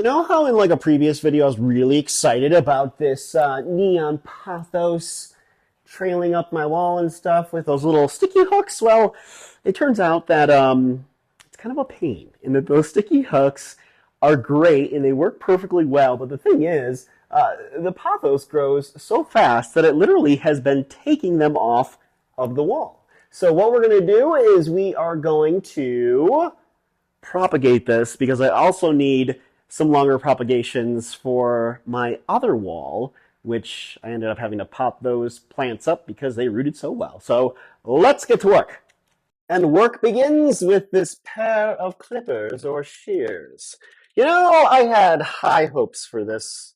know how in like a previous video I was really excited about this neon Pothos trailing up my wall and stuff with those little sticky hooks? Well, it turns out that it's kind of a pain in that those sticky hooks are great and they work perfectly well, but the thing is, the Pothos grows so fast that it literally has been taking them off of the wall. So what we're going to do is we are going to propagate this because I also need some longer propagations for my other wall, which I ended up having to pop those plants up because they rooted so well. So let's get to work. And work begins with this pair of clippers or shears. You know, I had high hopes for this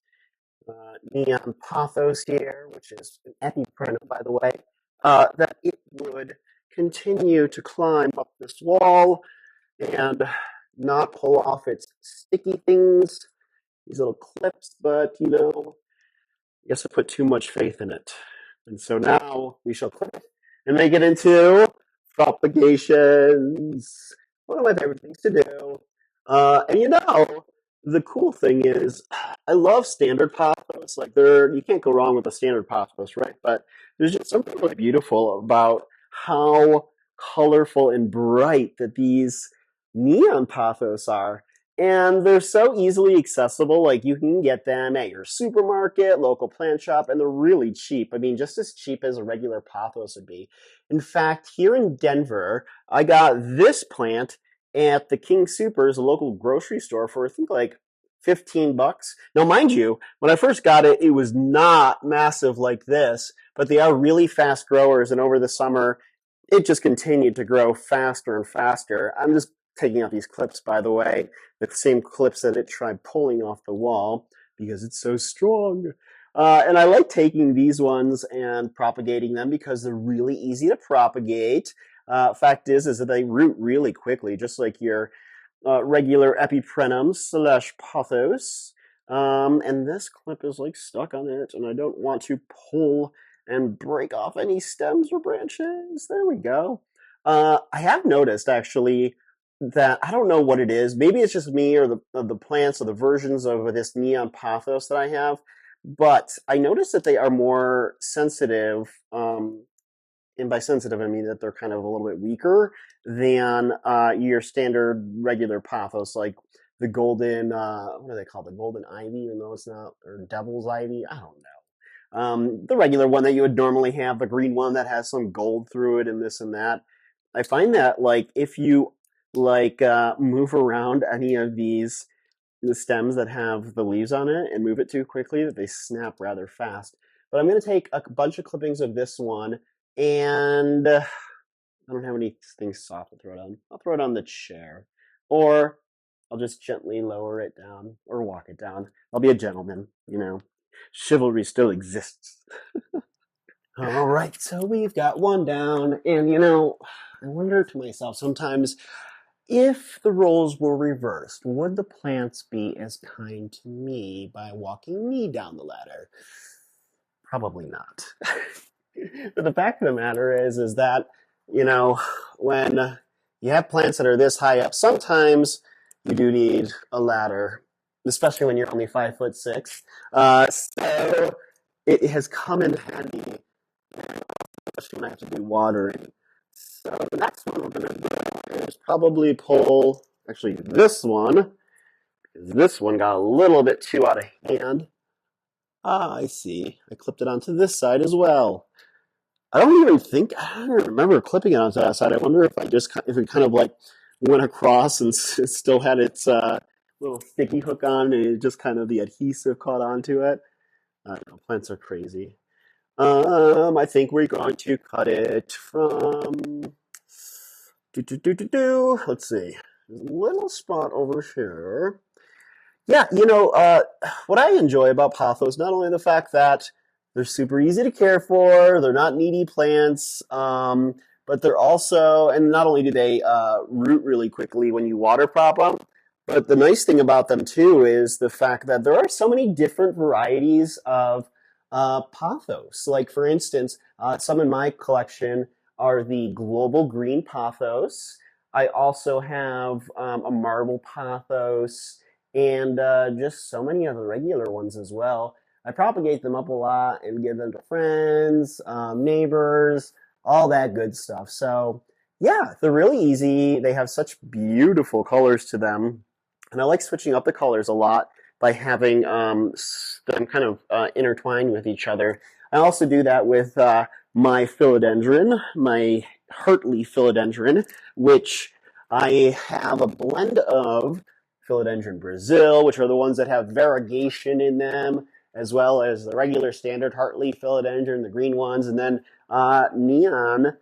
neon Pothos here, which is an epiprint, by the way, that it would continue to climb up this wall and not pull off its sticky things, these little clips, but you know, I guess I put too much faith in it. And so now we shall clip it and make it into propagations. One of my favorite things to do. And you know, the cool thing is, I love standard pothos. Like you can't go wrong with a standard pothos, right? But there's just something really beautiful about how colorful and bright that these neon pothos are. And they're so easily accessible. Like you can get them at your supermarket, local plant shop, and they're really cheap. I mean, just as cheap as a regular pothos would be. In fact, here in Denver, I got this plant at the King Soopers, a local grocery store, for I think like 15 bucks. Now, mind you, when I first got it, it was not massive like this, but they are really fast growers. And over the summer, it just continued to grow faster and faster. I'm just taking out these clips, by the way, the same clips that it tried pulling off the wall because it's so strong. And I like taking these ones and propagating them because they're really easy to propagate. Fact is that they root really quickly, just like your regular epiprenum slash pothos. And this clip is like stuck on it, and I don't want to pull and break off any stems or branches. There we go. I have noticed actually that I don't know what it is. Maybe it's just me or the plants or the versions of this neon pothos that I have. But I noticed that they are more sensitive, and by sensitive I mean that they're kind of a little bit weaker than your standard regular pothos, like the golden, what are they called? The golden ivy, even though it's not, or devil's ivy. I don't know. The regular one that you would normally have, the green one that has some gold through it and this and that. I find that like if you move around any of the stems that have the leaves on it and move it too quickly, that they snap rather fast. But I'm going to take a bunch of clippings of this one, and I don't have anything soft to throw it on. I'll throw it on the chair, or I'll just gently lower it down or walk it down. I'll be a gentleman, you know. Chivalry still exists. All right, so we've got one down, and you know, I wonder to myself sometimes, if the roles were reversed, would the plants be as kind to me by walking me down the ladder? Probably not. But the fact of the matter is that, you know, when you have plants that are this high up, sometimes you do need a ladder, especially when you're only 5'6". So it has come in handy, especially when I have to do watering. So the next one we're going to do is probably pull, actually this one, because this one got a little bit too out of hand. Ah, I see. I clipped it onto this side as well. I don't remember clipping it onto that side. I wonder if if it kind of like went across and still had its little sticky hook on, and it just kind of the adhesive caught onto it. I don't know, plants are crazy. I think we're going to cut it from, let's see, there's a little spot over here. Yeah, you know, what I enjoy about pothos, not only the fact that they're super easy to care for, they're not needy plants, but they're also, and not only do they root really quickly when you water prop them, but the nice thing about them too is the fact that there are so many different varieties of pothos. Like for instance, some in my collection are the global green pothos. I also have a marble pothos, and just so many of the regular ones as well. I propagate them up a lot and give them to friends, neighbors, all that good stuff. So yeah, they're really easy. They have such beautiful colors to them, and I like switching up the colors a lot by having them kind of intertwined with each other. I also do that with my philodendron, my Hartley philodendron, which I have a blend of philodendron Brazil, which are the ones that have variegation in them, as well as the regular standard Hartley philodendron, the green ones, and then neon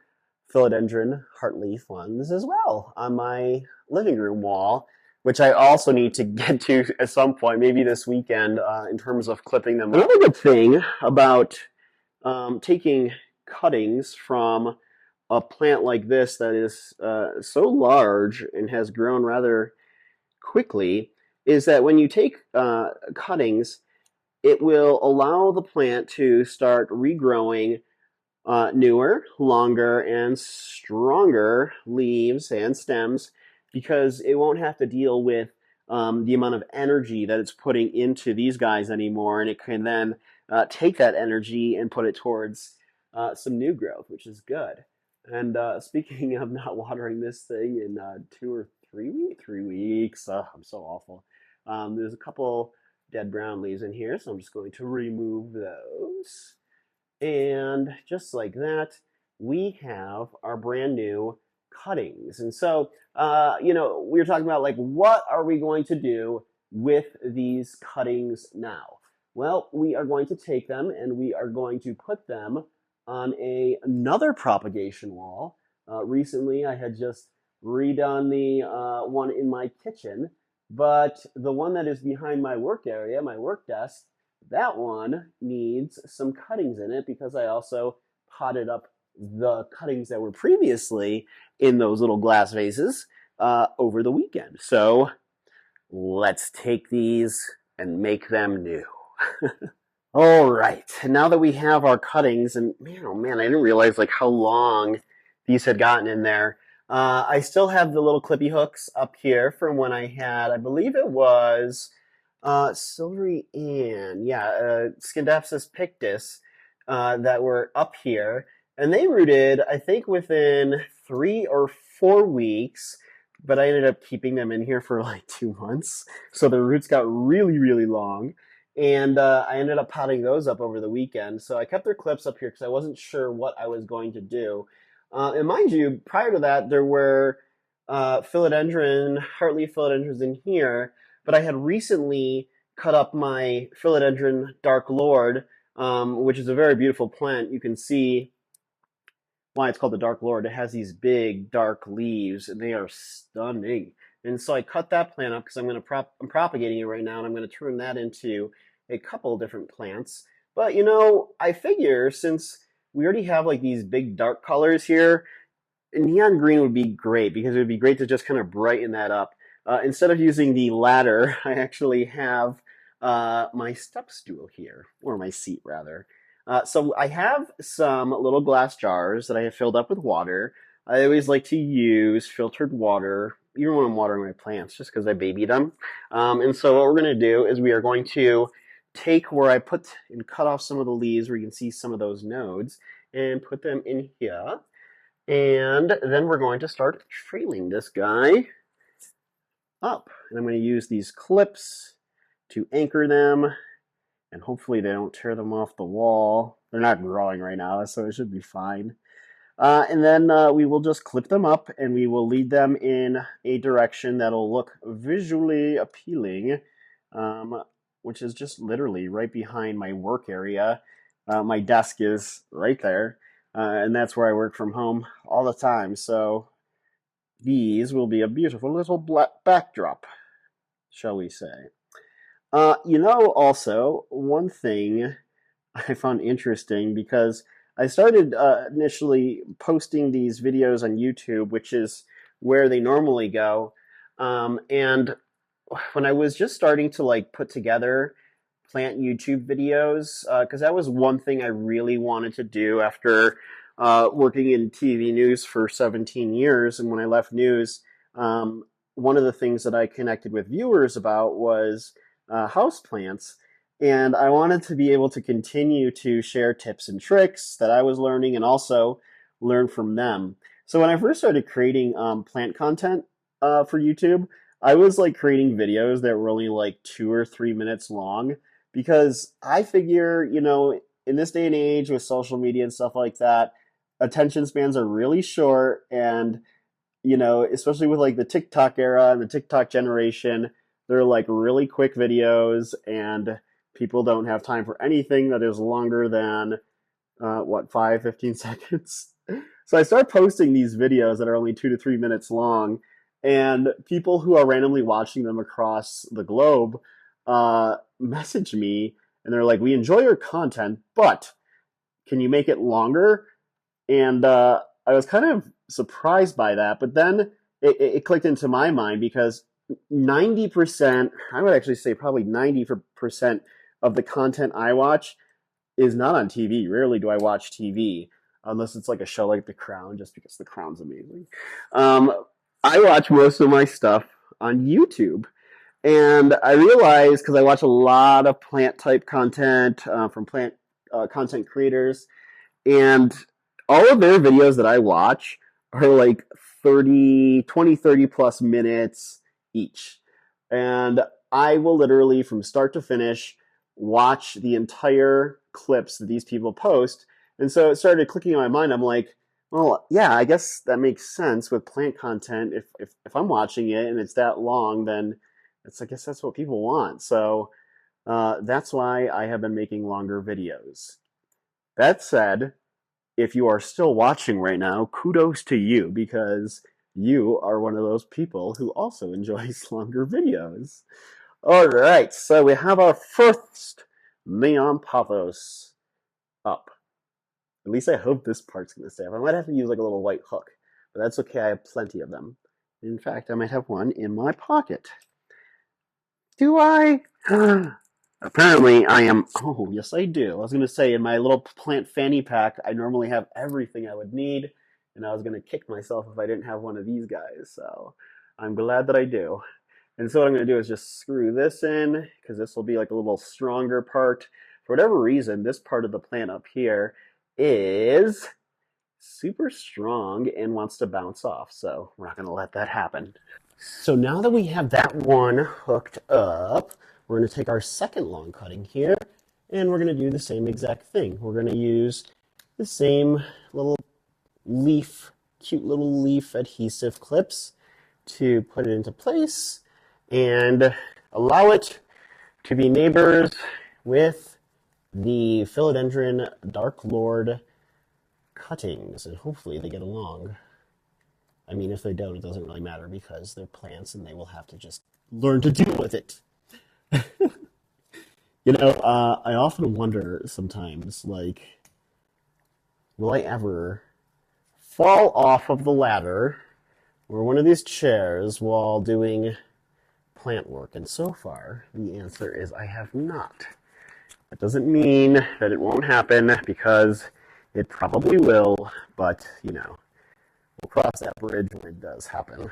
philodendron heartleaf ones as well on my living room wall, which I also need to get to at some point, maybe this weekend, in terms of clipping them. Another good thing about taking cuttings from a plant like this that is so large and has grown rather quickly is that when you take cuttings, it will allow the plant to start regrowing newer, longer, and stronger leaves and stems because it won't have to deal with the amount of energy that it's putting into these guys anymore, and it can then take that energy and put it towards some new growth, which is good. And speaking of not watering this thing in 2 or 3 weeks, 3 weeks, I'm so awful. There's a couple dead brown leaves in here, so I'm just going to remove those. And just like that, we have our brand new cuttings. And so, we were talking about like, what are we going to do with these cuttings now? Well, we are going to take them and we are going to put them on another propagation wall. Recently, I had just redone the one in my kitchen, but the one that is behind my work area, my work desk, that one needs some cuttings in it because I also potted up the cuttings that were previously in those little glass vases over the weekend. So let's take these and make them new. All right, now that we have our cuttings, and man, oh man, I didn't realize like how long these had gotten in there. I still have the little clippy hooks up here from when I had, I believe it was Silvery Ann, yeah, Scindapsus pictus that were up here, and they rooted, I think, within 3 or 4 weeks. But I ended up keeping them in here for like 2 months, so the roots got really, really long. And I ended up potting those up over the weekend. So I kept their clips up here because I wasn't sure what I was going to do. And mind you, prior to that, there were philodendron, heartleaf philodendrons in here, but I had recently cut up my philodendron Dark Lord, which is a very beautiful plant. You can see why it's called the Dark Lord. It has these big dark leaves, and they are stunning. And so I cut that plant up because I'm propagating it right now, and I'm going to turn that into a couple different plants. But I figure since we already have like these big dark colors here, neon green would be great because it would be great to just kind of brighten that up. Instead of using the ladder, I actually have my step stool here, or my seat rather. So I have some little glass jars that I have filled up with water. I always like to use filtered water, even when I'm watering my plants, just because I babied them. And so what we're going to do is we are going to take where I put and cut off some of the leaves where you can see some of those nodes and put them in here. And then we're going to start trailing this guy up. And I'm going to use these clips to anchor them, and hopefully they don't tear them off the wall. They're not growing right now, so it should be fine. And then we will just clip them up, and we will lead them in a direction that'll look visually appealing, which is just literally right behind my work area. My desk is right there. And that's where I work from home all the time. So these will be a beautiful little black backdrop, shall we say. Also, one thing I found interesting because I started initially posting these videos on YouTube, which is where they normally go. And when I was just starting to like put together plant YouTube videos, because that was one thing I really wanted to do after working in TV news for 17 years. And when I left news, one of the things that I connected with viewers about was houseplants. And I wanted to be able to continue to share tips and tricks that I was learning and also learn from them. So when I first started creating plant content for YouTube, I was like creating videos that were only like 2 or 3 minutes long because I figure, in this day and age with social media and stuff like that, attention spans are really short and especially with like the TikTok era and the TikTok generation, they're like really quick videos and people don't have time for anything that is longer than 5, 15 seconds. So I start posting these videos that are only 2 to 3 minutes long, and people who are randomly watching them across the globe message me and they're like, "We enjoy your content, but can you make it longer?" And I was kind of surprised by that, but then it clicked into my mind because 90%, I would actually say probably 90% of the content I watch is not on TV. Rarely do I watch TV unless it's like a show like The Crown, just because The Crown's amazing. I watch most of my stuff on YouTube. And I realized, because I watch a lot of plant type content from plant content creators, and all of their videos that I watch are like 30 plus minutes each. And I will literally, from start to finish, watch the entire clips that these people post. And so it started clicking in my mind. I'm like, well, yeah, I guess that makes sense with plant content. If I'm watching it and it's that long, then I guess that's what people want. So that's why I have been making longer videos. That said, if you are still watching right now, kudos to you because you are one of those people who also enjoys longer videos. All right, so we have our first neon pothos up. At least I hope this part's going to stay up. I might have to use like a little white hook, but that's okay. I have plenty of them. In fact, I might have one in my pocket. Do I? Apparently, I am. Oh, yes, I do. I was going to say, in my little plant fanny pack, I normally have everything I would need, and I was going to kick myself if I didn't have one of these guys. So I'm glad that I do. And so what I'm going to do is just screw this in, because this will be like a little stronger part. For whatever reason, this part of the plant up here is super strong and wants to bounce off. So we're not going to let that happen. So now that we have that one hooked up, we're going to take our second long cutting here, and we're going to do the same exact thing. We're going to use the same little leaf, cute little leaf adhesive clips to put it into place and allow it to be neighbors with the Philodendron Dark Lord cuttings, and hopefully they get along. I mean, if they don't, it doesn't really matter because they're plants and they will have to just learn to deal with it. I often wonder sometimes, like, will I ever fall off of the ladder or one of these chairs while doing plant work? And so far, the answer is I have not. That doesn't mean that it won't happen, because it probably will, but, we'll cross that bridge when it does happen.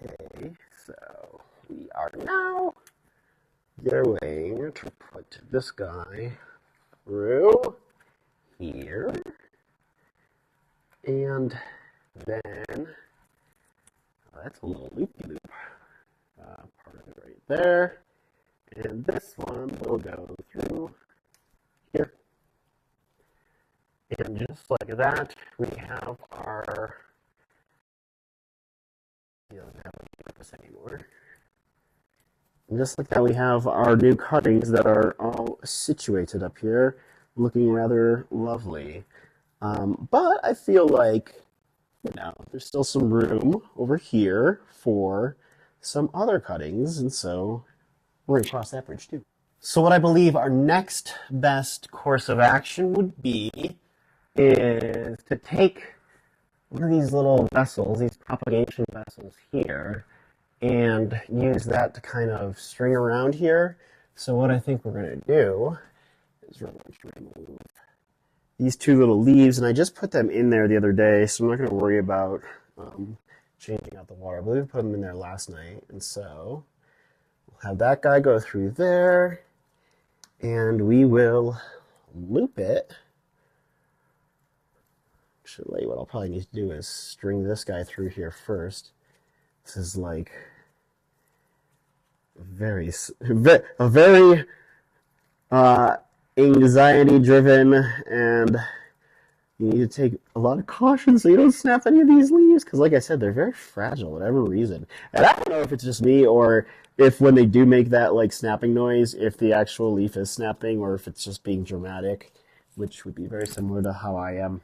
Okay, so we are now going to put this guy through here, and then that's a little loop-de-loop part of it right there, and this one will go through here. And just like that, we have our, he doesn't have any purpose anymore. And just like that, we have our new cuttings that are all situated up here, looking rather lovely. But I feel like, there's still some room over here for some other cuttings, and so we're going to cross that bridge too. So what I believe our next best course of action would be is to take one of these little vessels, these propagation vessels here, and use that to kind of string around here. So what I think we're going to do is we're going to remove these two little leaves, and I just put them in there the other day, so I'm not going to worry about changing out the water. I believe we put them in there last night, and so we'll have that guy go through there, and we will loop it. Actually, what I'll probably need to do is string this guy through here first. This is like a very anxiety-driven, and you need to take a lot of caution so you don't snap any of these leaves, because like I said, they're very fragile for whatever reason. And I don't know if it's just me, or if when they do make that like snapping noise, if the actual leaf is snapping, or if it's just being dramatic, which would be very similar to how I am.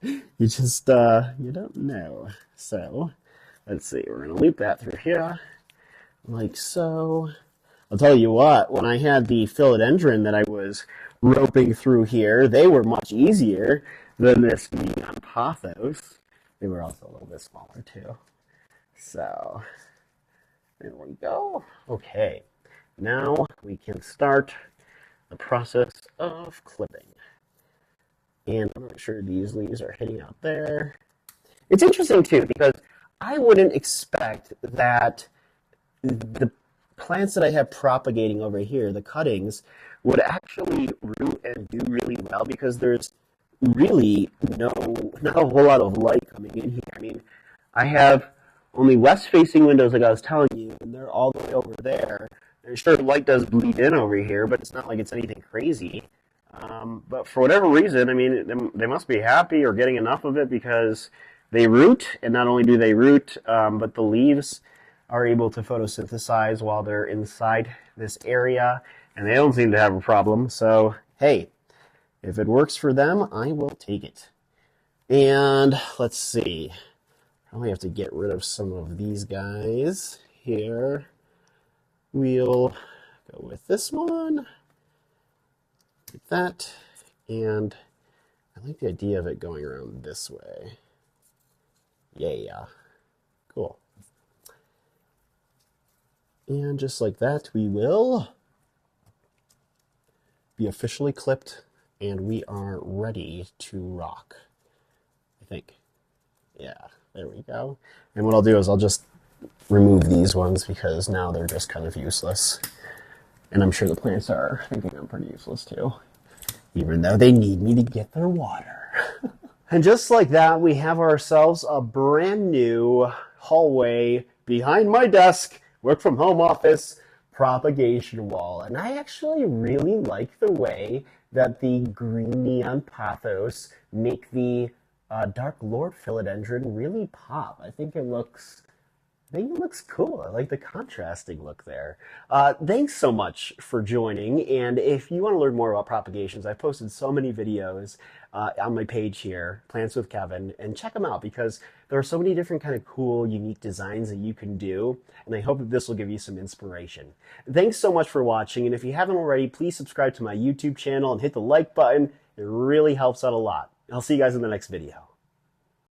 You just, you don't know. So, let's see, we're going to loop that through here, like so. I'll tell you what, when I had the philodendron that I was roping through here, they were much easier than this neon pothos. They were also a little bit smaller too. So, there we go. Okay, now we can start the process of clipping. And I'm not sure these leaves are hitting out there. It's interesting too, because I wouldn't expect that the plants that I have propagating over here, the cuttings, would actually root and do really well, because there's really not a whole lot of light coming in here. I mean, I have only west-facing windows like I was telling you, and they're all the way over there. And sure, light does bleed in over here, but it's not like it's anything crazy. But for whatever reason, I mean, they must be happy or getting enough of it, because they root, and not only do they root, but the leaves are able to photosynthesize while they're inside this area, and they don't seem to have a problem. So, hey, if it works for them, I will take it. And let's see. Probably have to get rid of some of these guys here. We'll go with this one. Like that, and I like the idea of it going around this way. Yeah, cool. And just like that, we will be officially clipped, and we are ready to rock, I think. Yeah, there we go. And what I'll do is I'll just remove these ones, because now they're just kind of useless. And I'm sure the plants are thinking I'm pretty useless too, even though they need me to get their water. And just like that, we have ourselves a brand new hallway behind my desk, work from home office, propagation wall. And I actually really like the way that the green neon pothos make the dark lord philodendron really pop. I think it looks cool. I like the contrasting look there. Thanks so much for joining. And if you want to learn more about propagations, I've posted so many videos on my page here, Plants with Kevin, and check them out, because there are so many different kind of cool, unique designs that you can do. And I hope that this will give you some inspiration. Thanks so much for watching. And if you haven't already, please subscribe to my YouTube channel and hit the like button. It really helps out a lot. I'll see you guys in the next video.